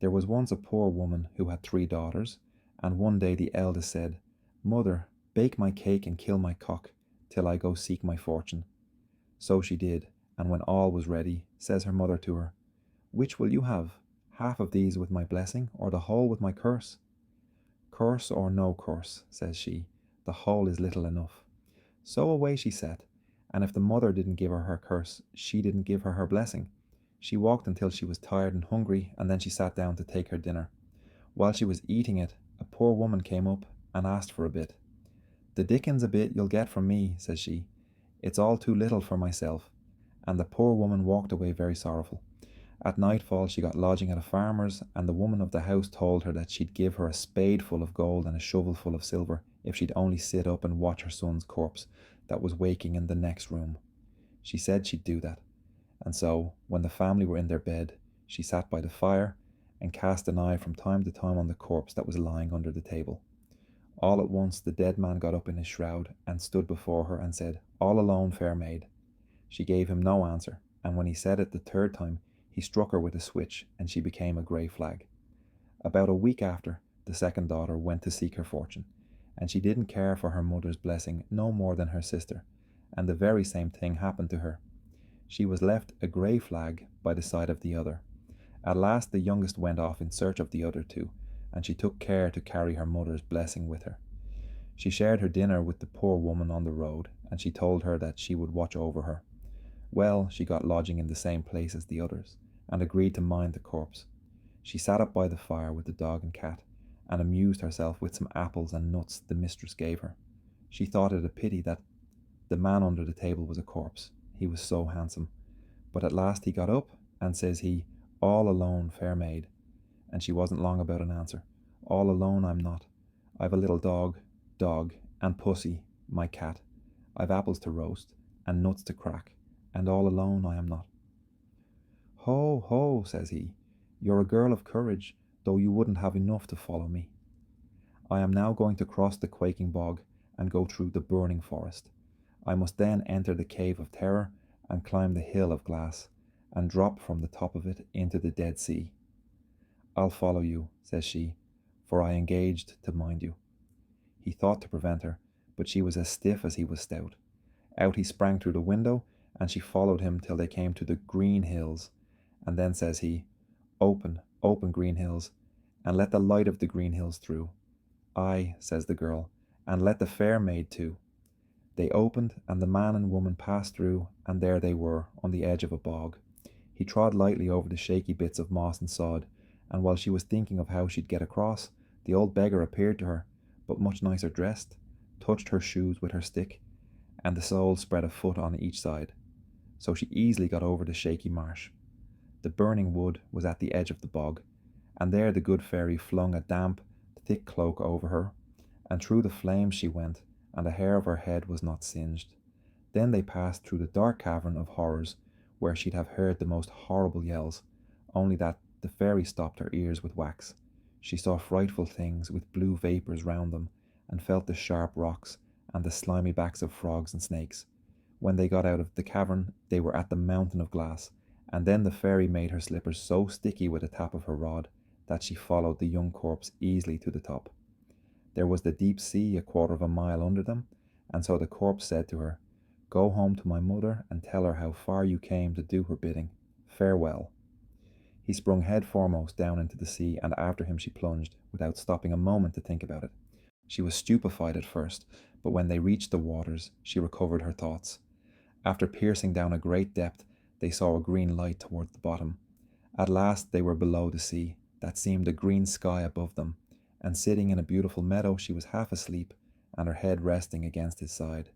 There was once a poor woman who had 3 daughters, and one day the eldest said, "Mother, bake my cake and kill my cock, till I go seek my fortune." So she did, and when all was ready, says her mother to her, "Which will you have? Half of these with my blessing, or the whole with my curse?" "Curse or no curse," says she, "the whole is little enough." So away she set, and if the mother didn't give her her curse, she didn't give her her blessing. She walked until she was tired and hungry, and then she sat down to take her dinner. While she was eating it, a poor woman came up and asked for a bit. "The dickens a bit you'll get from me," says she. "It's all too little for myself." And the poor woman walked away very sorrowful. At nightfall she got lodging at a farmer's, and the woman of the house told her that she'd give her a spadeful of gold and a shovelful of silver if she'd only sit up and watch her son's corpse that was waking in the next room. She said she'd do that, and so, when the family were in their bed, she sat by the fire and cast an eye from time to time on the corpse that was lying under the table. All at once the dead man got up in his shroud and stood before her and said, "All alone, fair maid." She gave him no answer, and when he said it the third time, he struck her with a switch, and she became a grey flag. About a week after, the second daughter went to seek her fortune, and she didn't care for her mother's blessing no more than her sister, and the very same thing happened to her. She was left a grey flag by the side of the other. At last the youngest went off in search of the other two, and she took care to carry her mother's blessing with her. She shared her dinner with the poor woman on the road, and she told her that she would watch over her. Well, she got lodging in the same place as the others, and agreed to mind the corpse. She sat up by the fire with the dog and cat, and amused herself with some apples and nuts the mistress gave her. She thought it a pity that the man under the table was a corpse, he was so handsome. But at last he got up, and says he, "All alone, fair maid." And she wasn't long about an answer. "All alone I'm not. I've a little dog, and Pussy, my cat. I've apples to roast, and nuts to crack, and all alone I am not." "Ho, ho," says he, "you're a girl of courage, though you wouldn't have enough to follow me. I am now going to cross the quaking bog and go through the burning forest. I must then enter the cave of terror and climb the hill of glass and drop from the top of it into the Dead Sea. I'll follow you," says she, "for I engaged to mind you." He thought to prevent her, but she was as stiff as he was stout. Out he sprang through the window, and she followed him till they came to the green hills, and then says he, "Open, open, green hills, and let the light of the green hills through." "Aye," says the girl, "and let the fair maid too." They opened, and the man and woman passed through, and there they were, on the edge of a bog. He trod lightly over the shaky bits of moss and sod, and while she was thinking of how she'd get across, the old beggar appeared to her, but much nicer dressed, touched her shoes with her stick, and the soles spread a foot on each side. So she easily got over the shaky marsh. The burning wood was at the edge of the bog, and there the good fairy flung a damp, thick cloak over her, and through the flames she went, and a hair of her head was not singed. Then they passed through the dark cavern of horrors, where she'd have heard the most horrible yells, only that the fairy stopped her ears with wax. She saw frightful things with blue vapours round them, and felt the sharp rocks and the slimy backs of frogs and snakes. When they got out of the cavern, they were at the mountain of glass, and then the fairy made her slippers so sticky with the tap of her rod that she followed the young corpse easily to the top. There was the deep sea a quarter of a mile under them, and so the corpse said to her, "Go home to my mother and tell her how far you came to do her bidding. Farewell." He sprung head foremost down into the sea, and after him she plunged, without stopping a moment to think about it. She was stupefied at first, but when they reached the waters, she recovered her thoughts. After piercing down a great depth, they saw a green light towards the bottom. At last they were below the sea, that seemed a green sky above them, and sitting in a beautiful meadow she was half asleep, and her head resting against his side.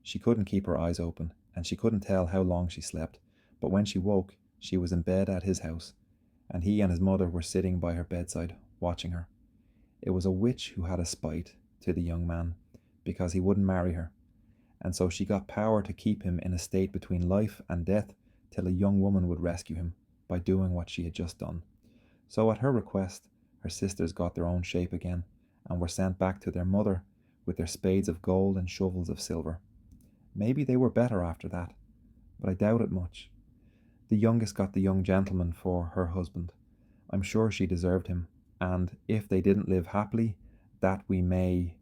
She couldn't keep her eyes open, and she couldn't tell how long she slept, but when she woke, she was in bed at his house, and he and his mother were sitting by her bedside, watching her. It was a witch who had a spite to the young man, because he wouldn't marry her, and so she got power to keep him in a state between life and death till a young woman would rescue him by doing what she had just done. So at her request, her sisters got their own shape again, and were sent back to their mother with their spades of gold and shovels of silver. Maybe they were better after that, but I doubt it much. The youngest got the young gentleman for her husband. I'm sure she deserved him, and if they didn't live happily, that we may